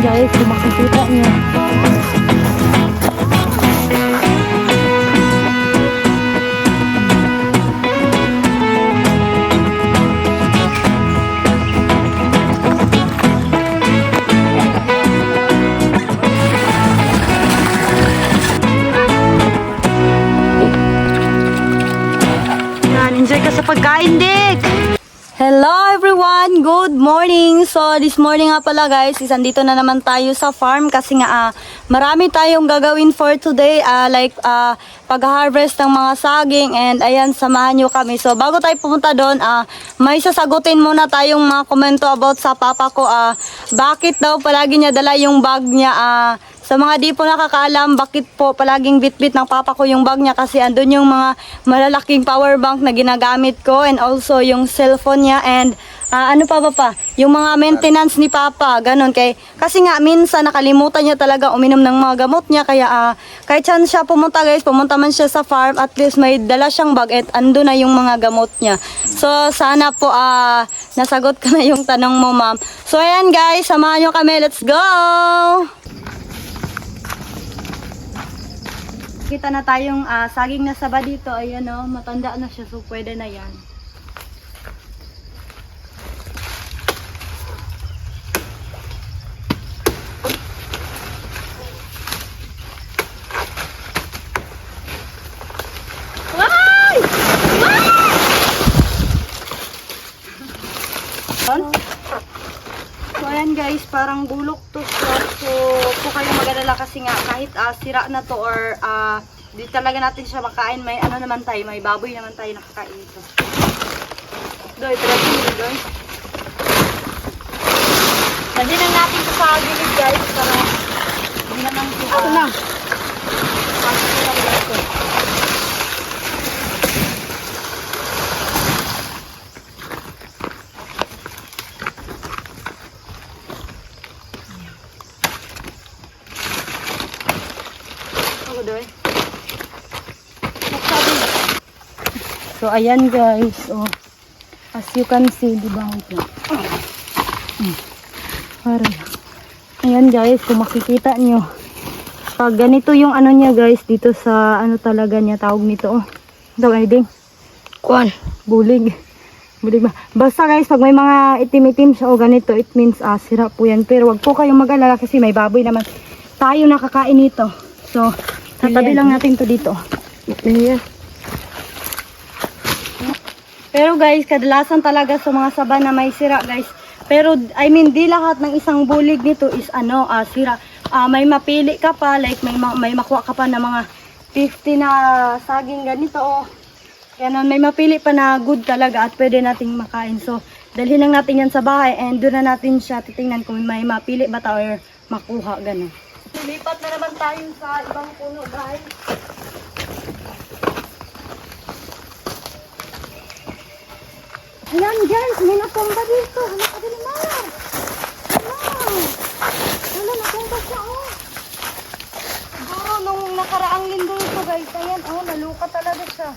guys, kung makikita nyo. Enjoy ka sa pagkain, Dick! Hello everyone! Good morning! So this morning nga pala guys, andito na naman tayo sa farm kasi nga marami tayong gagawin for today, pag-harvest ng mga saging, and ayan, samahan nyo kami. So bago tayo pumunta doon, may sasagutin muna tayong mga komento about sa papa ko, bakit daw palagi niya dala yung bag niya. Sa mga di po nakakaalam, bakit po palaging bitbit ng papa ko yung bag niya, kasi andun yung mga malalaking power bank na ginagamit ko, and also yung cellphone niya, and ano pa yung mga maintenance ni papa, ganun. Kasi nga minsan nakalimutan niya talaga uminom ng mga gamot niya, kaya kahit saan siya pumunta guys, pumunta man siya sa farm, at least may dala siyang bag at andun na yung mga gamot niya. So sana po nasagot ko na yung tanong mo, ma'am. So ayan guys, samahan nyo kami, let's go! Kita na tayong saging na saba dito. Ayan o, matanda na siya, so pwede na yan. Ay! So ayan guys, parang bulok to siya. So po kayo mag-alala kasi nga kahit sira na to or di talaga natin siya makain, may ano naman tayo, may baboy naman tayo nakakain ito. Doy, talaga nyo doy. Nandiyan lang natin ito sa gilid guys para hindi naman ito. Ano lang? Pasok nyo lang ito. So ayan guys, as you can see, di ba ito? Ayan guys, kung makikita nyo, pag ganito yung ano niya guys, dito sa ano talaga niya tawag nito, ito ding kuan, bulig ba? Basta guys, pag may mga itim-itim siya o ganito, it means sira po yan. Pero wag po kayong mag-alala kasi may baboy naman tayo nakakain nito. So tatabi lang natin to dito. Pero guys, kadalasan talaga sa mga saba na may sira guys. Pero I mean, di lahat ng isang bulig nito is sira. May mapili ka pa, like may makuha ka pa na mga 50 na saging ganito. Ganun, may mapili pa na good talaga at pwede nating makain. So dalhin lang natin yan sa bahay and doon na natin siya titingnan kung may mapili ba tayo or makuha, ganun. Lipat na naman tayo sa ibang puno guys. Ayan guys, may natumba dito. Hala ka din naman. Hala, natumba siya Siguro nung nakaraang linggo ito guys. Ayan naluka talaga siya.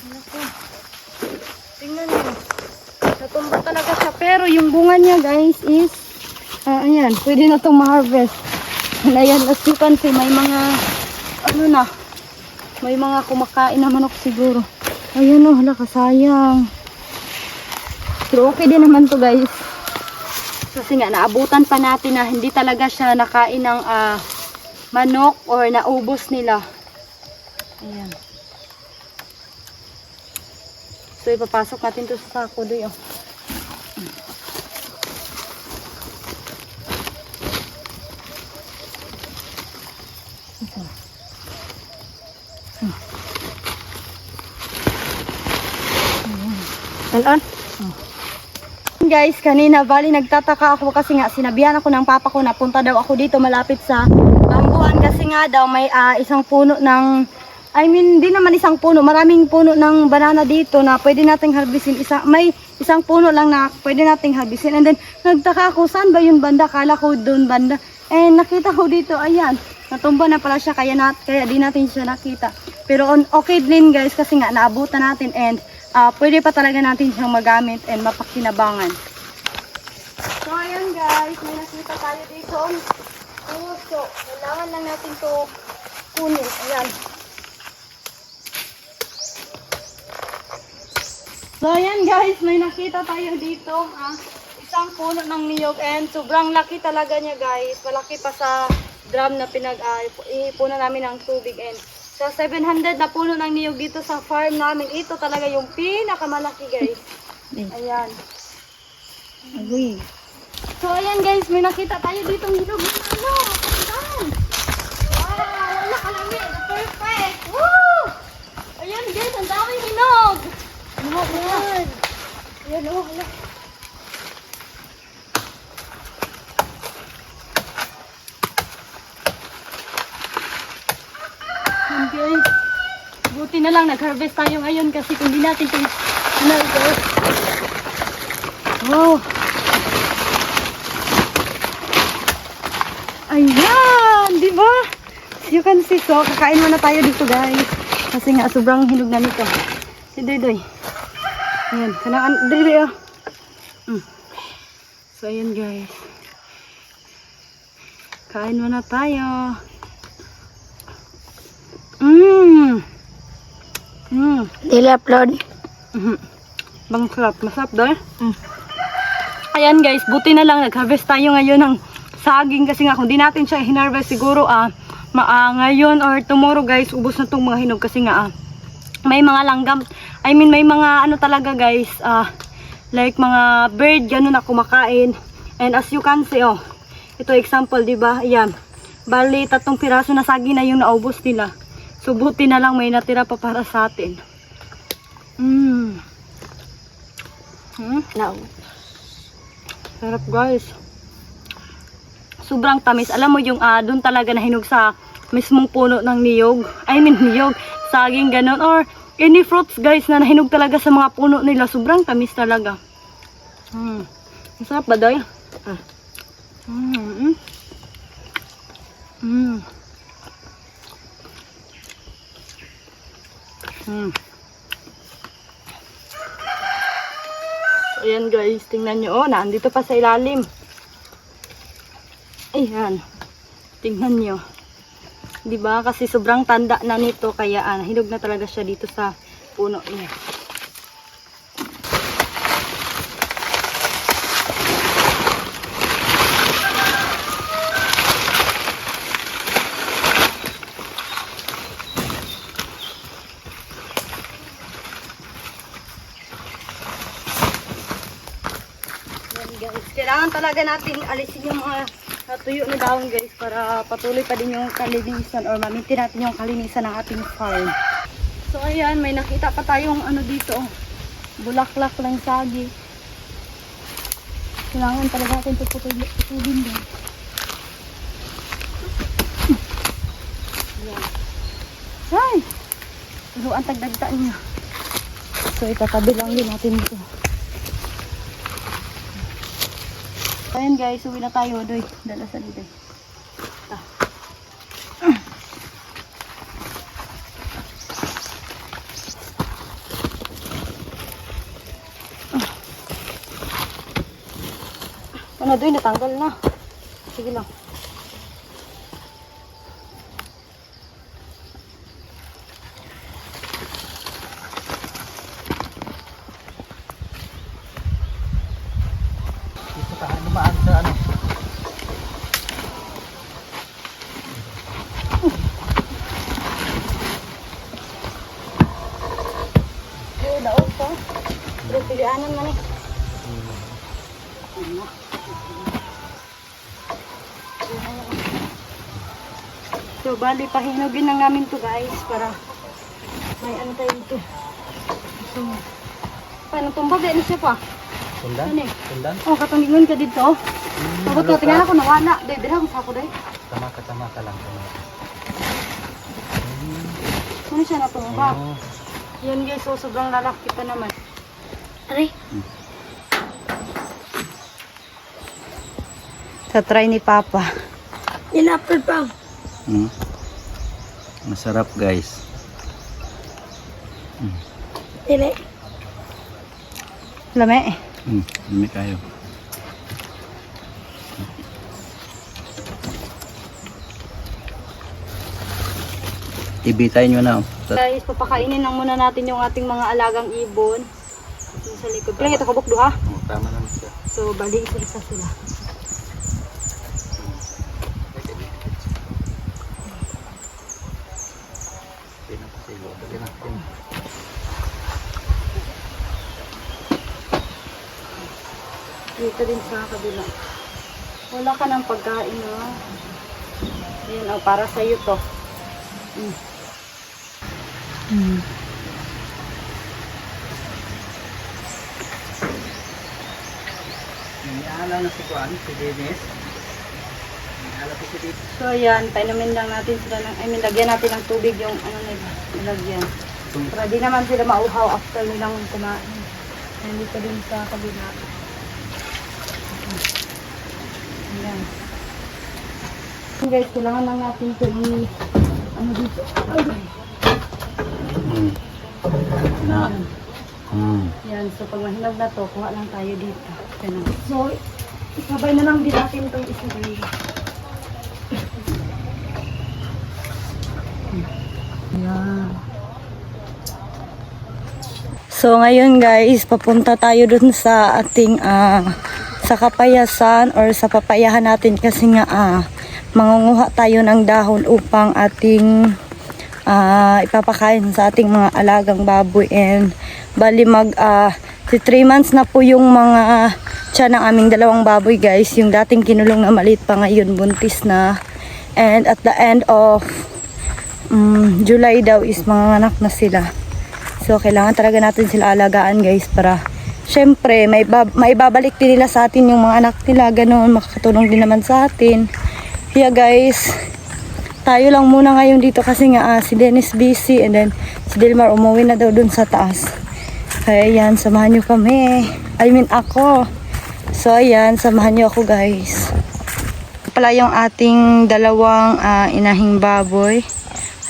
Hala ko. Tingnan nyo. Natumba talaga siya. Pero yung bunga niya guys is, ayan, pwede na itong ma-harvest. Ayan, as you can see, may mga, may mga kumakain na manok siguro. Ayan hala kasayang. Pero okay din naman to guys. Kasi nga naabutan pa natin na hindi talaga siya nakain ng manok or naubos nila. Ayan. So ipapasok natin to sa sako doy. Talaan. Guys, kanina bali nagtataka ako kasi nga sinabihan ako ng papa ko na punta daw ako dito malapit sa bambuan kasi nga daw may isang puno ng, I mean di naman isang puno, maraming puno ng banana dito na pwede nating harbisin. May isang puno lang na pwede nating harbisin, and then nagtaka ako saan ba yun banda, kala ko doon banda, and nakita ko dito, ayan, natumba na pala siya, kaya di natin siya nakita. Pero okay din guys kasi nga naabutan natin, and pwede pa talaga natin siyang magamit and mapakinabangan. So ayan guys, may nakita tayo dito. Puso. Kailangan lang natin to kunin. Ayan. So ayan guys, may nakita tayo dito. Isang puno ng niyog and sobrang laki talaga niya guys. Malaki pa sa drum na ipunan namin ng tubig. And sa 700 na puno ng niyog dito sa farm namin, ito talaga yung pinakamalaki guys. Ayan. Agoy. So ayan guys, may nakita tayo dito ng niyog. Ano? Ayan. Wow, wala kalami. Perfect. Woo! Ayan guys, ang daming hinog. Ayan. Ayan o, hala. Ayan guys. Buti na lang nag-harvest tayo ngayon kasi kung di natin ito na-harvest. Wow. Ayan, di ba? You can see, so kakain muna tayo dito guys. Kasi nga sobrang hinog na nito. Si Doy. Ayan, kanaan, Doy oh. So ayan guys. Kain muna tayo. Dili upload. Bang sarap, masarap Doy. Ayan guys, buti na lang nag-harvest tayo ngayon ng saging kasi nga kung di natin siya hinarvest siguro ngayon or tomorrow guys, ubos na tong mga hinog kasi nga may mga langgam, I mean may mga ano talaga guys, like mga bird ganun na kumakain. And as you can see, oh, ito example, di ba? Ayan, bali 3 piraso na saging na yung naubos nila. So buti na lang may natira pa para sa atin. No. Sarap guys. Sobrang tamis. Alam mo yung doon talaga nahinog sa mismong puno ng niyog. I mean niyog, saging ganun. Or any fruits guys na nahinog talaga sa mga puno nila. Sobrang tamis talaga. Masarap ba Doy? Ayan guys, tingnan nyo. Oh, naandito pa sa ilalim. Ayan. Tingnan nyo. Diba? Kasi sobrang tanda na nito. Kaya hinog na talaga siya dito sa puno niya. Guys, kailangan talaga natin alisin yung mga natuyo na dahon guys para patuloy pa din yung kalinisan or mamintin natin yung kalinisan ng ating farm. So ayan, may nakita pa tayong ano dito, bulaklak ng sagi. Kailangan talaga natin ito putulin din. Ay! Pero ang tagdagta niya. So itatabi lang din natin ito. Ayan guys, uwi na tayo. Doy, dala sa dito. Ano Doy, natanggal na. Sige lang. Dumaan sa ano. Daot pa. Pero pilihanan man eh. So bali pahinugin na namin to guys para may antay ito. So, paano tumbag din siya pa? Sundan? Ano eh? Sundan? Oh, katunggingon ka dito. Sabot ko, tingnan ako nawala. Day, dira kung sako day. Tama ka lang. Ano siya natumbag? Oh. Yan guys, so sobrang lalaki pa naman. Aray. Sa try ni Papa. Inapod pa. Masarap guys. Dili. Lame. Lami kayo. Ibitayin nyo na. Guys, papakainin lang muna natin yung ating mga alagang ibon. Yung sa likod. Kailan ito kabukdo ha? Tama naman siya. So, bali isa sila. Dito din sa kabila. Wala ka ng pagkain, no? Ayan, oh, para sa'yo to. Iniala na si Juan, si Dennis. Iniala ko si Dennis. So, ayan, painumin lang natin sila ng, lagyan natin ng tubig yung ano nila, nilagyan. Para di naman sila mauhaw after nilang kumain. Ayan, dito din sa kabila. Ayan. Guys, kailangan lang natin ito ano dito. Ay. Na. Yan, so pag mahinog na to, kuha lang tayo dito. Ganun. So, isabay na lang din natin itong isabay. Yan. So, ngayon guys, papunta tayo dun sa ating sa kapayasan or sa papayahan natin kasi nga mangunguha tayo ng dahon upang ating ipapakain sa ating mga alagang baboy. And bali si 3 months na po yung mga tiyan ng aming dalawang baboy guys. Yung dating kinulong na maliit pa, ngayon buntis na. And at the end of July daw is mga anak na sila. So kailangan talaga natin sila alagaan guys, para syempre may babalik din nila sa atin yung mga anak nila, ganoon, makakatulong din naman sa atin. Kaya guys, tayo lang muna ngayon dito kasi nga si Dennis busy, and then si Delmar umuwi na daw dun sa taas. Kaya yan, samahan nyo kami. I mean ako. So ayan, samahan nyo ako guys. Pala yung ating dalawang inahing baboy.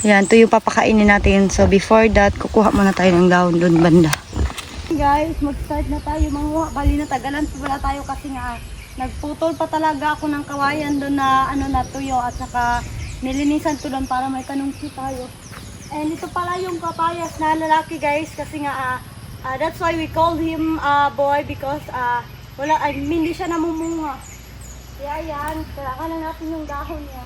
Ayan, ito yung papakainin natin. So before that, kukuha muna tayo ng dahon dun banda. Guys, mag-start na tayo manguha. Bali na tagalan pa wala tayo kasi nga nagputol pa talaga ako ng kawayan doon na ano na tuyo, at saka nilinisan to doon para may kanungsi tayo. And ito pala yung papayas na lalaki guys, kasi nga that's why we called him boy, because hindi siya namumunga. Kaya yan, kailangan lang natin yung dahon niya.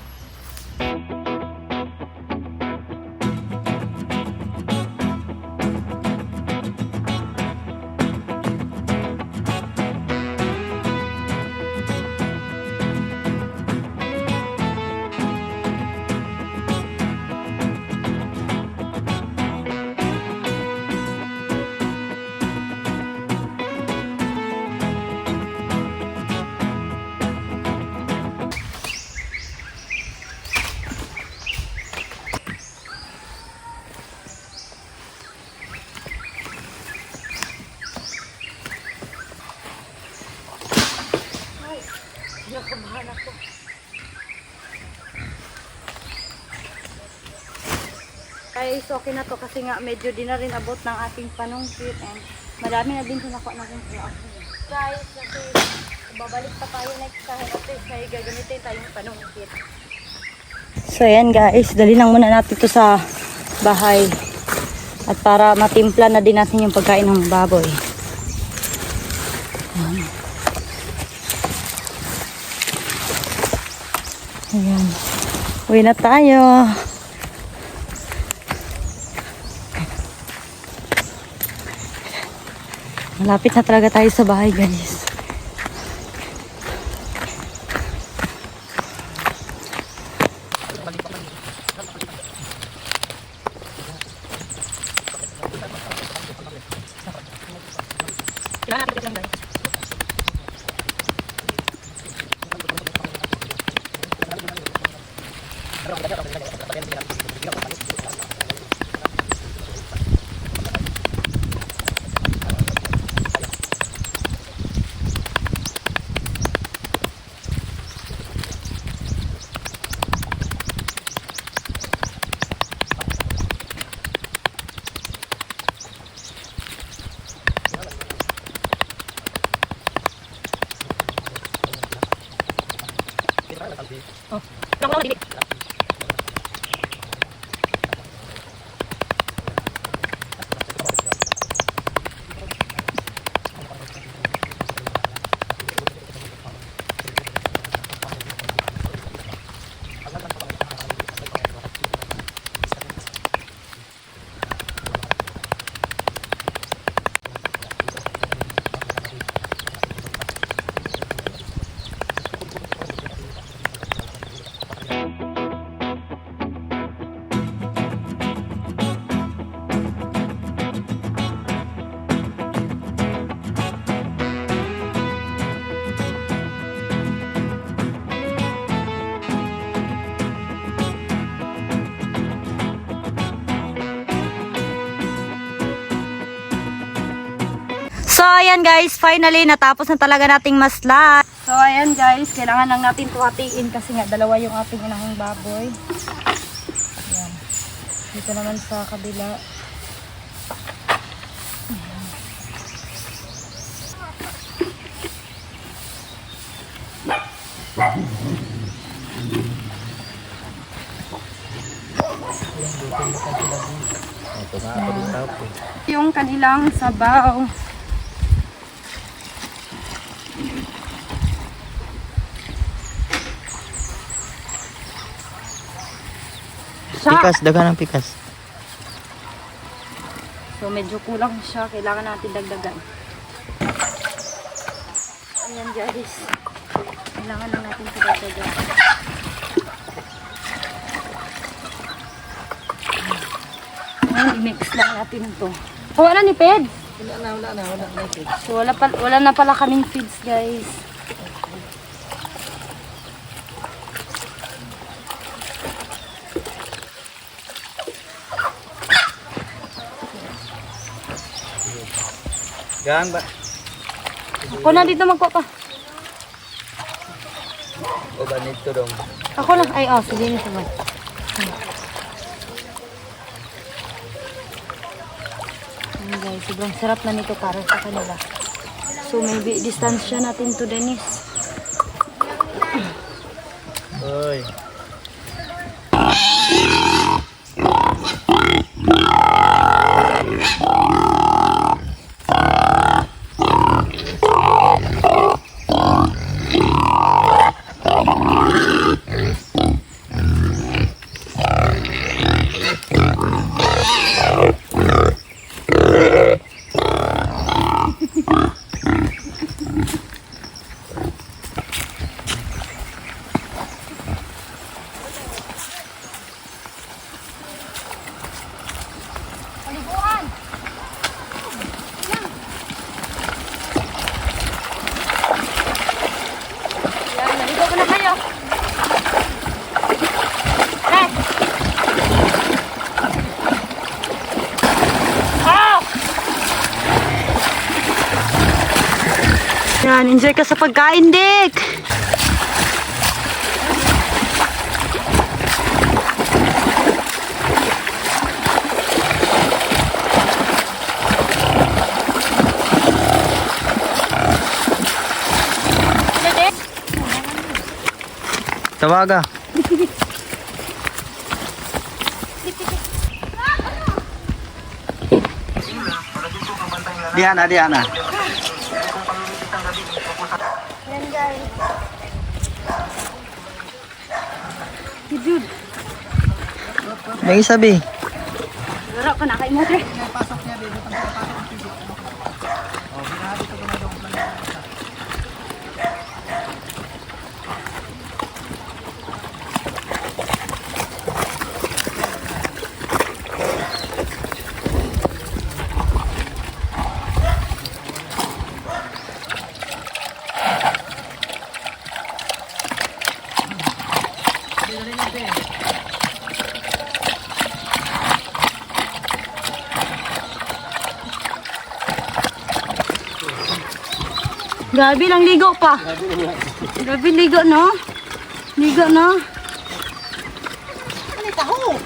Nakabahan ako. Guys, okay na to kasi nga medyo di na rin abot ng ating panungkit, and madami na din ito nakuha natin sa akin. Guys, kasi babalik pa tayo next time at least may gagamitin tayong panungkit. So yan guys, dali lang muna natin ito sa bahay. At para matimpla na din natin yung pagkain ng baboy. Ayan. Uwi na tayo. Malapit na talaga tayo sa bahay guys. So, ayan guys, finally, natapos na talaga nating masla. So, ayan guys, kailangan lang natin tuhatiin kasi nga dalawa yung ating inahing baboy. Ayan. Dito naman sa kabila. Yung kanilang sabaw. Pikas, dagan ng pikas. So medyo kulang siya, kailangan natin dagdagan. Ayan guys. Kailangan lang natin ito dagdagan. Ayan, i-mix lang natin ito. Oh, wala ni Ped? Wala na. So wala na pala kaming feeds guys. Gang ba? Ako na dito magpapa. O ba nito dong? Ako na. Ay, oh, sige nito man. Ayan guys, sobrang sarap na nito para sa kanila. So maybe distansya natin to Dennis. Oy. Yan, naligo ko na kayo. Hey! Oh! Yan, enjoy ka sa pagkain, Dick. Tawaga. Diana. Yan, guys. Dude, May isabi. laro ko na kay mo, Dick. Gabi lang ligo pa. Gabi ligo, no? Ligo, no? Ano taho?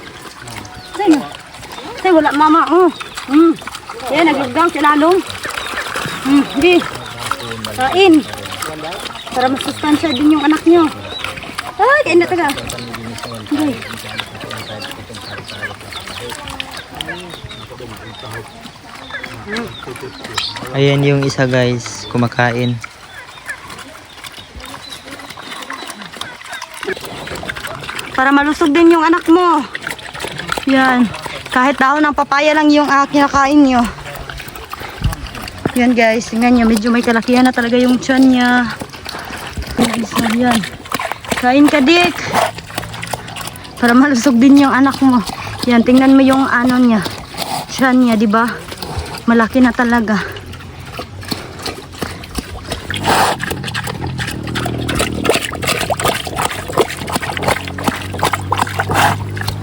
Sa'yo. Sa'yo, wala mama, oh. Yan, naglugang si Lalong. Hindi. Kain. Para masustansya din yung anak nyo. Ay, kain na taga. Hindi. Ayan yung isa guys, kumakain. Para malusog din yung anak mo. Yan. Kahit dahon ng papaya lang yung kinakain nyo. Yan guys, tingnan nyo. Medyo may kalakihan na talaga yung tiyan niya. Yan. Kain ka, Dick. Para malusog din yung anak mo. Yan, tingnan mo yung ano niya. Tiyan niya, di ba? Malaki na talaga.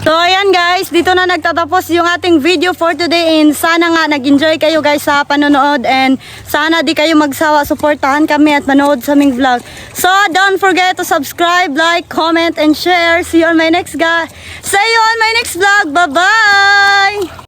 So ayan guys, guys, dito na nagtatapos yung ating video for today and sana nga nag-enjoy kayo guys sa panonood and sana di kayo magsawa, suportahan kami at manood sa aming vlog. So don't forget to subscribe, like, comment and share. See you on my next vlog. Bye-bye!